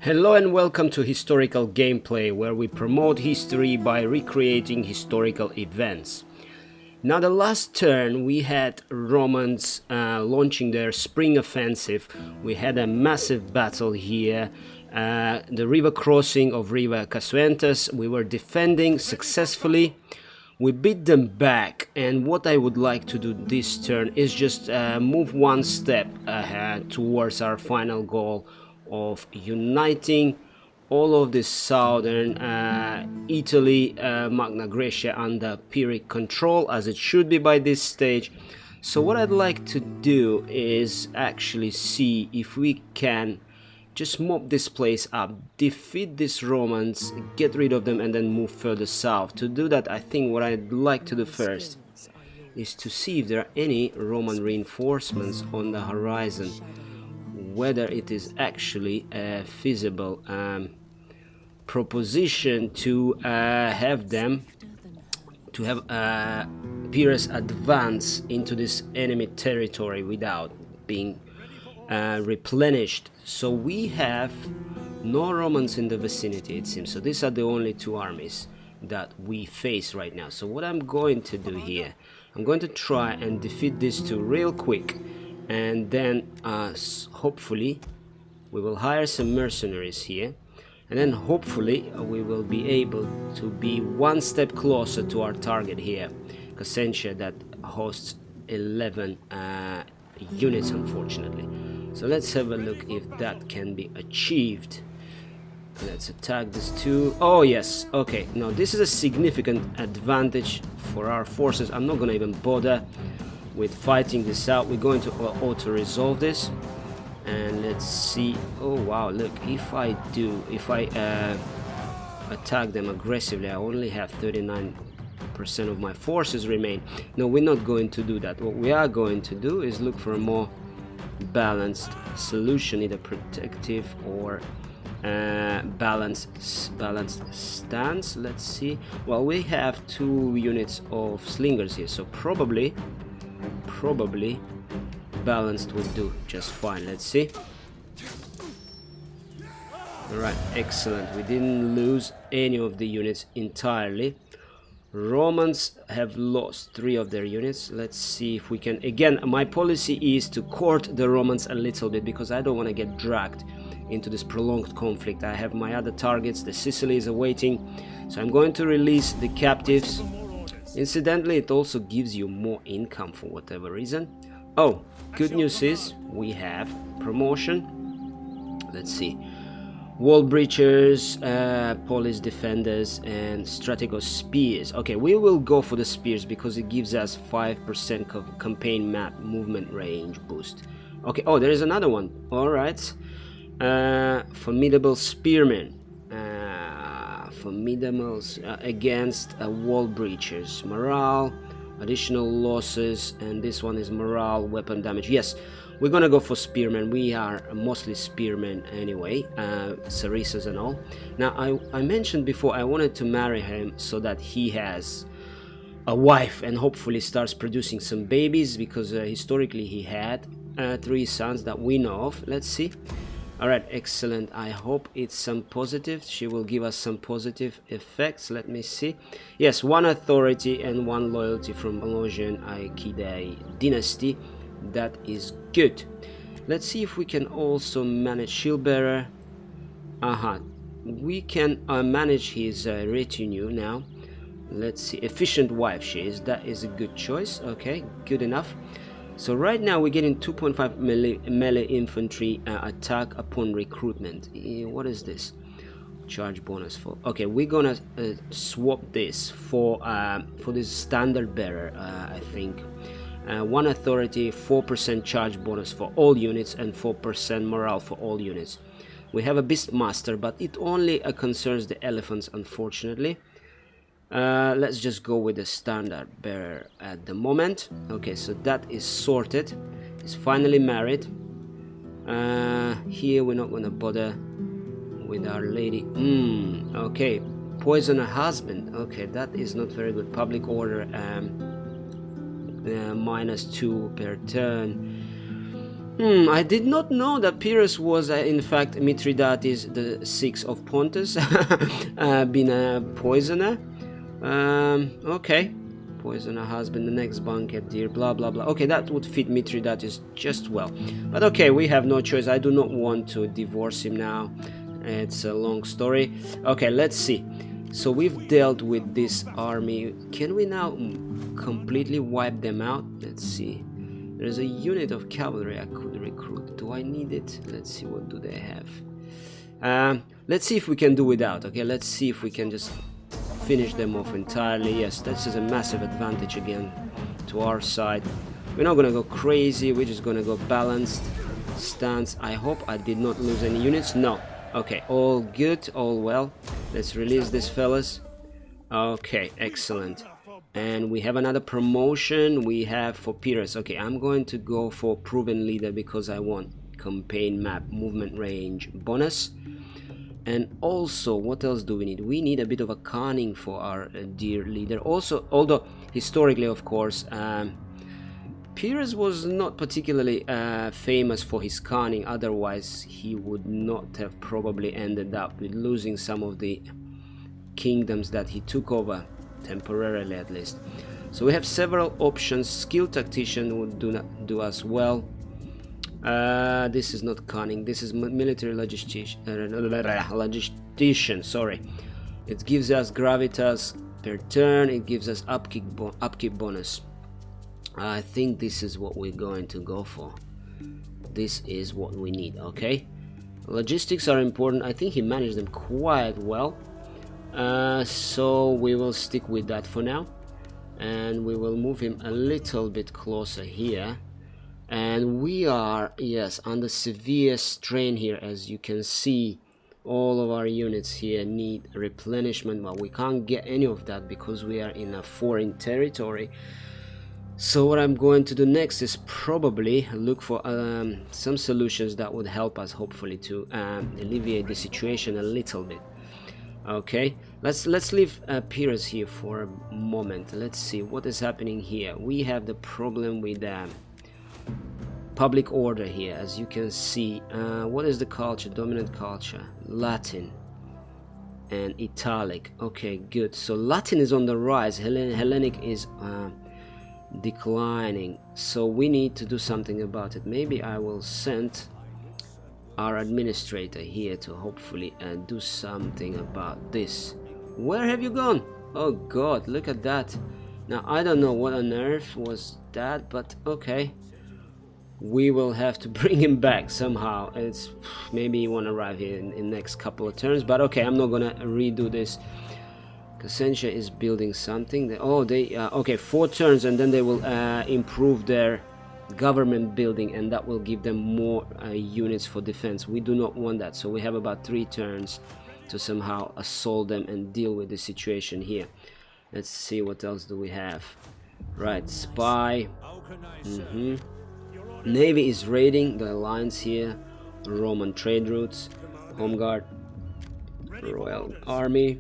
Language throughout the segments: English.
Hello and welcome to Historical Gameplay, where we promote history by recreating historical events. Now, the last turn we had Romans launching their spring offensive. We had a massive battle here. The river crossing of River Casuentas, we were defending successfully. We beat them back, and what I would like to do this turn is just move one step ahead towards our final goal of uniting all of this southern Italy, Magna Graecia under Pyrrhic control, as it should be by this stage. So what I'd like to do is actually see if we can just mop this place up, defeat these Romans, get rid of them, and then move further south. To do that, I think what I'd like to do first is to see if there are any Roman reinforcements on the horizon, whether it is actually a feasible proposition to have Pyrrhus advance into this enemy territory without being replenished. So we have no Romans in the vicinity, it seems. So these are the only two armies that we face right now. So what I'm going to do here, I'm going to try and defeat these two real quick, and then hopefully we will hire some mercenaries here, and then hopefully we will be able to be one step closer to our target here, Cosentia, that hosts 11 units, unfortunately. So let's have a look if that can be achieved. Let's attack this too. Oh yes, okay. Now this is a significant advantage for our forces. I'm not gonna even bother with fighting this out. We're going to auto-resolve this, and let's see. Oh wow, look, if I attack them aggressively, I only have 39% of my forces remain. No, we're not going to do that. What we are going to do is look for a more balanced solution, either protective or balanced stance. Let's see. Well, we have 2 units of slingers here, so probably balanced would do just fine. Let's see. Alright, excellent. We didn't lose any of the units entirely. Romans have lost 3 of their units. Let's see if we can. Again, my policy is to court the Romans a little bit, because I don't want to get dragged into this prolonged conflict. I have my other targets. The Sicily is awaiting, so I'm going to release the captives. Incidentally, it also gives you more income for whatever reason. Oh, good news is we have promotion. Let's see. Wall breachers, police defenders, and strategos spears. Okay, we will go for the spears because it gives us 5% campaign map movement range boost. Okay, oh, there is another one. Alright. Formidable spearmen. Formidables against wall breachers. Morale, additional losses, and this one is morale, weapon damage. Yes, we're gonna go for spearmen. We are mostly spearmen anyway, sarissas and all. Now, I mentioned before I wanted to marry him so that he has a wife and hopefully starts producing some babies, because historically he had 3 sons that we know of. Let's see. Alright, excellent. I hope it's some positive. She will give us some positive effects. Let me see. Yes, 1 authority and 1 loyalty from Melosian Aequidae dynasty. That is good. Let's see if we can also manage Shieldbearer. We can manage his retinue now. Let's see. Efficient wife she is. That is a good choice. Okay, good enough. So right now we're getting 2.5 melee infantry attack upon recruitment. What is this? Charge bonus for. Okay, we're gonna swap this for this standard bearer. I think 1 authority, 4% charge bonus for all units, and 4% morale for all units. We have a Beastmaster, but it only concerns the elephants, unfortunately. Let's just go with the standard bearer at the moment. Okay, so that is sorted. He's finally married. Here we're not gonna bother with our lady. Okay, poison a husband. Okay, that is not very good. Public order, -2 per turn. I did not know that Pyrrhus was in fact Mithridates the Sixth of Pontus, being a poisoner. Okay. Poisoner husband, the next banquet, dear, blah blah blah. Okay, that would fit Mithridates just well. But okay, we have no choice. I do not want to divorce him now. It's a long story. Okay, let's see. So we've dealt with this army. Can we now completely wipe them out? Let's see. There's a unit of cavalry I could recruit. Do I need it? Let's see, what do they have? Let's see if we can do without. Okay, let's see if we can just finish them off entirely. Yes, this is a massive advantage again to our side. We're not gonna go crazy, we're just gonna go balanced stance. I hope I did not lose any units. No. Okay, all good, all well. Let's release this, fellas. Okay, excellent. And we have another promotion we have for Pyrrhus. Okay, I'm going to go for proven leader because I want campaign map movement range bonus. And also, what else do we need? We need a bit of a conning for our dear leader. Also, although historically, of course, Pyrrhus was not particularly famous for his conning. Otherwise, he would not have probably ended up with losing some of the kingdoms that he took over, temporarily at least. So we have several options. Skilled tactician would do us well. This is not cunning, this is military logistician, sorry. It gives us gravitas per turn, it gives us upkeep bonus. I think this is what we're going to go for. This is what we need, okay? Logistics are important. I think he managed them quite well. So we will stick with that for now. And we will move him a little bit closer here. And we are, yes, under severe strain here. As you can see, all of our units here need replenishment. Well, we can't get any of that because we are in a foreign territory. So what I'm going to do next is probably look for some solutions that would help us, hopefully, to alleviate the situation a little bit. Okay, let's leave Pyrrhus here for a moment. Let's see what is happening here. We have the problem with public order here, as you can see. What is the culture? Dominant culture, Latin and Italic. Okay, good. So Latin is on the rise, Hellenic is declining, so we need to do something about it. Maybe I will send our administrator here to hopefully do something about this. Where have you gone? Oh god, look at that. Now I don't know what on earth was that, but okay, we will have to bring him back somehow. It's maybe he won't arrive here in next couple of turns, but okay, I'm not gonna redo this. Cassentia is building something. Oh, they okay, 4 turns, and then they will improve their government building, and that will give them more units for defense. We do not want that, so we have about 3 turns to somehow assault them and deal with the situation here. Let's see, what else do we have? Right, spy. Navy is raiding the alliance here. Roman trade routes, home guard, royal army.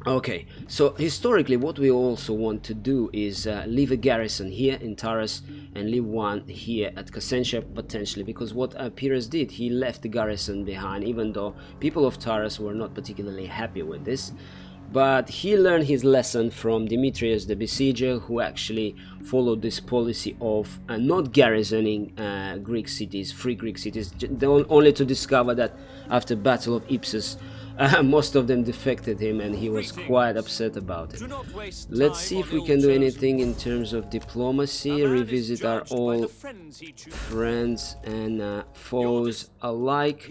Okay, so historically what we also want to do is leave a garrison here in Taurus and leave one here at Cassentia potentially, because what Pyrrhus did, he left the garrison behind, even though people of Taurus were not particularly happy with this. But he learned his lesson from Demetrius the Besieger, who actually followed this policy of not garrisoning Greek cities, free Greek cities, only to discover that after Battle of Ipsus, most of them defected him, and he was quite upset about it. Let's see if we can do anything in terms of diplomacy, revisit our old friends and foes alike.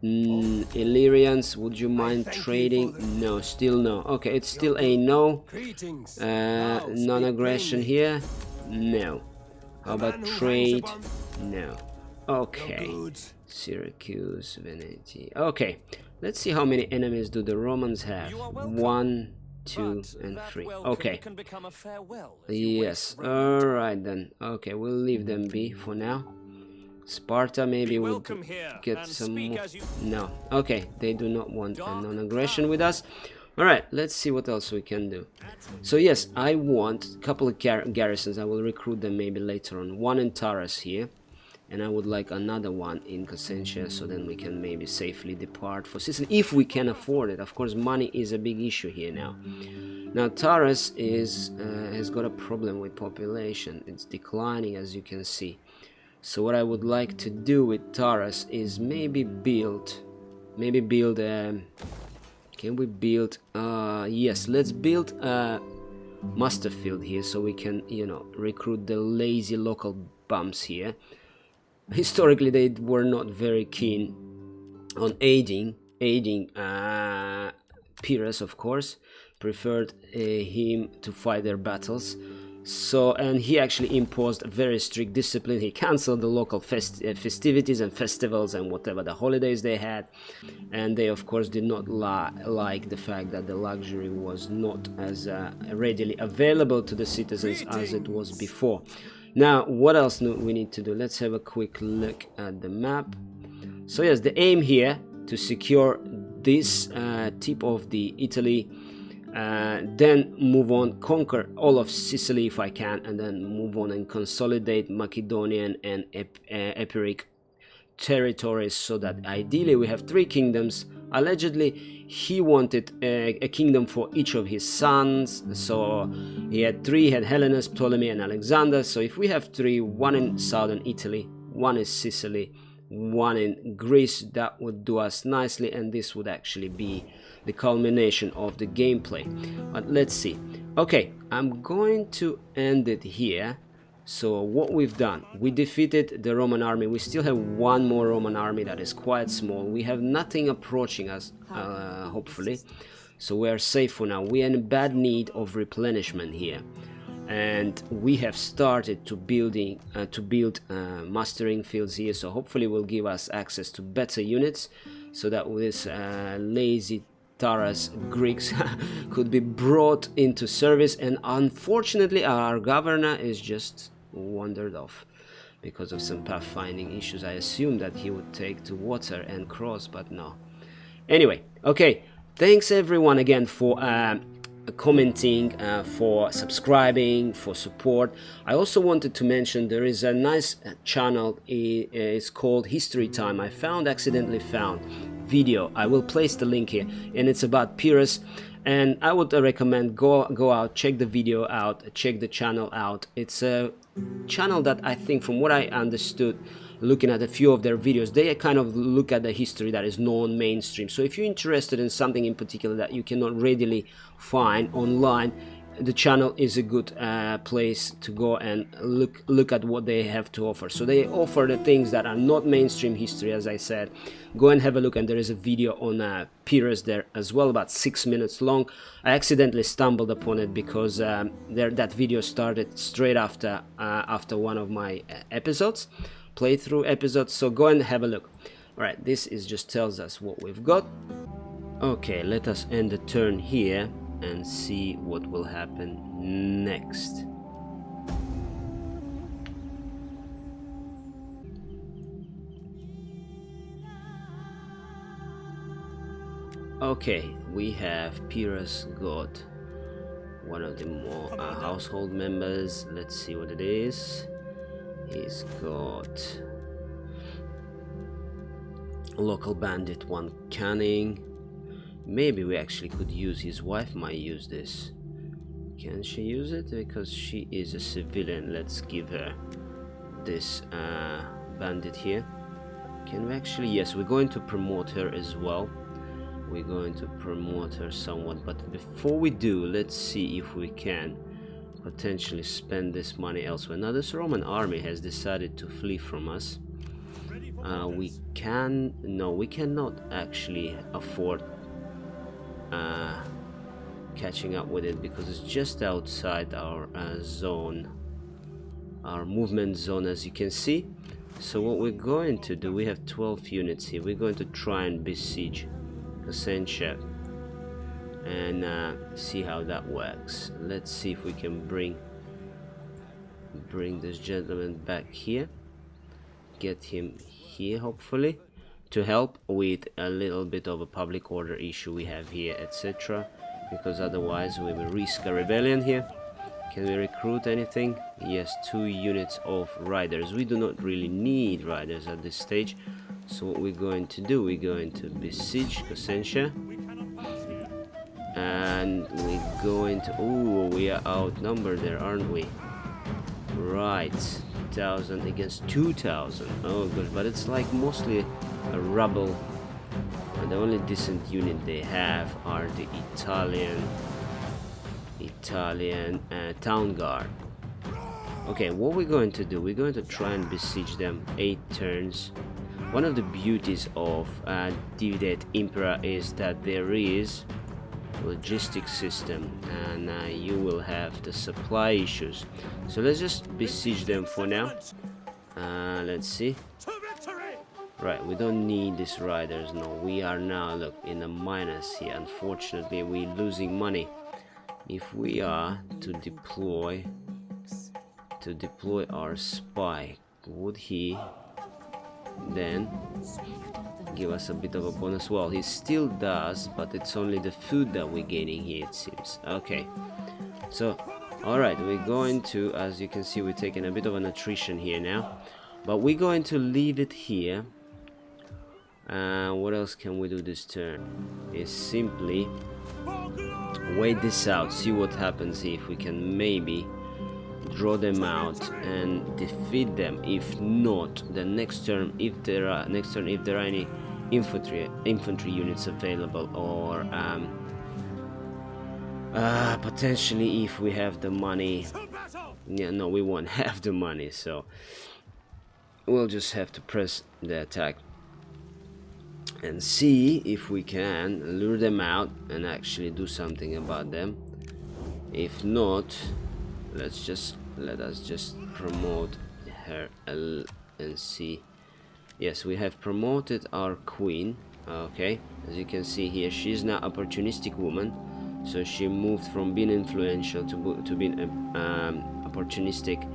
Illyrians, would you mind trading? No, still no. Okay, it's still a no. Non-aggression here? No. How about trade? No. Okay. Syracuse, Veneti. Okay. Let's see how many enemies do the Romans have. 1, 2, and 3. Okay. Yes. Alright then. Okay, we'll leave them be for now. Sparta maybe will get some more. No. Okay, they do not want a non-aggression with us. Alright, let's see what else we can do. So yes, I want a couple of garrisons. I will recruit them maybe later on. One in Taras here, and I would like another one in Cosentia, so then we can maybe safely depart for Sicily, if we can afford it. Of course, money is a big issue here now. Now Taras has got a problem with population. It's declining, as you can see. So what I would like to do with Taras is maybe build can we build yes, let's build a muster field here, so we can, you know, recruit the lazy local bums here. Historically they were not very keen on aiding Pyrrhus, of course, preferred him to fight their battles. So, and he actually imposed a very strict discipline. He cancelled the local festivities and festivals and whatever the holidays they had, and they of course did not like the fact that the luxury was not as readily available to the citizens as it was before. Now, what else we need to do? Let's have a quick look at the map. So yes, the aim here to secure this tip of the Italy, then move on, conquer all of Sicily if I can, and then move on and consolidate Macedonian and Pyrrhic territories, so that ideally we have 3 kingdoms. Allegedly he wanted a kingdom for each of his sons, so he had 3, he had Hellenes, Ptolemy and Alexander. So if we have 3, 1 in southern Italy, 1 in Sicily, 1 in Greece, that would do us nicely, and this would actually be the culmination of the gameplay. But let's see. Okay, I'm going to end it here. So what we've done, we defeated the Roman army. We still have 1 more Roman army that is quite small. We have nothing approaching us, hopefully, so we are safe for now. We are in bad need of replenishment here, and we have started to build mastering fields here, so hopefully will give us access to better units, so that this lazy Taras Greeks could be brought into service. And unfortunately our governor is just wandered off because of some pathfinding issues. I assumed that he would take to water and cross, but no. Anyway, okay, thanks everyone again for commenting, for subscribing, for support. I also wanted to mention there is a nice channel, it's called History Time. I accidentally found video. I will place the link here, and it's about Pyrrhus, and I would recommend go out, check the video out, check the channel out. It's a channel that I think, from what I understood looking at a few of their videos, they kind of look at the history that is non-mainstream. So if you're interested in something in particular that you cannot readily find online, the channel is a good place to go and look at what they have to offer. So they offer the things that are not mainstream history, as I said. Go and have a look, and there is a video on Pyrrhus there as well, about 6 minutes long. I accidentally stumbled upon it because that video started straight after one of my episodes, playthrough episodes. So go and have a look. Alright, this just tells us what we've got. Okay, let us end the turn here and see what will happen next. Okay, we have Pyrrhus got one of the more household members. Let's see what it is. He's got local bandit, 1 cunning. Maybe we actually could use his wife. Might use this. Can she use it? Because she is a civilian. Let's give her this bandit here. Can we actually? Yes, we're going to promote her as well. We're going to promote her somewhat, but before we do, let's see if we can potentially spend this money elsewhere. Now this Roman army has decided to flee from us. We cannot actually afford catching up with it, because it's just outside our zone, our movement zone, as you can see. So what we're going to do, we have 12 units here. We're going to try and besiege Cosentia and see how that works. Let's see if we can bring this gentleman back here, get him here hopefully, to help with a little bit of a public order issue we have here, etc., because otherwise we will risk a rebellion here. Can we recruit anything? Yes, 2 units of riders. We do not really need riders at this stage, so what we're going to do, we're going to besiege Cosentia, and we're going to, oh, we are outnumbered there, aren't we? Right, 1,000 against 2,000. Oh good, but it's like mostly a rubble, and the only decent unit they have are the Italian town guard. Okay, what we're going to do, we're going to try and besiege them 8 turns. One of the beauties of Divided Impera is that there is logistics system, and you will have the supply issues, so let's just besiege them for now. Let's see. Right, we don't need these riders. No, we are now, look, in a minus here. Unfortunately, we're losing money. If we are to deploy our spy, would he then give us a bit of a bonus? Well, he still does, but it's only the food that we're gaining here, it seems. Okay, so alright, we're going to, as you can see, we're taking a bit of an attrition here now, but we're going to leave it here. What else can we do this turn? Is simply wait this out, see what happens here, if we can maybe draw them out and defeat them. If not, the next turn, if there are any infantry units available, or potentially if we have the money. Yeah, no, we won't have the money, so we'll just have to press the attack and see if we can lure them out and actually do something about them. If not, let us just promote her and see. Yes, we have promoted our queen. Okay, as you can see here, she's now a opportunistic woman, so she moved from being influential to being opportunistic,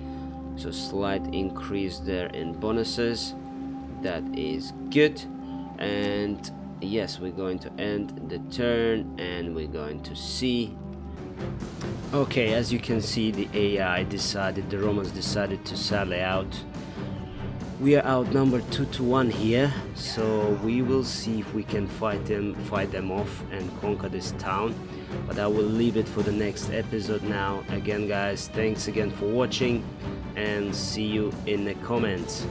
so slight increase there in bonuses. That is good. And yes, we're going to end the turn and we're going to see. Okay, as you can see, the Romans decided to sally out. We are outnumbered 2-1 here, so we will see if we can fight them off and conquer this town. But I will leave it for the next episode now. Again, guys, thanks again for watching, and see you in the comments.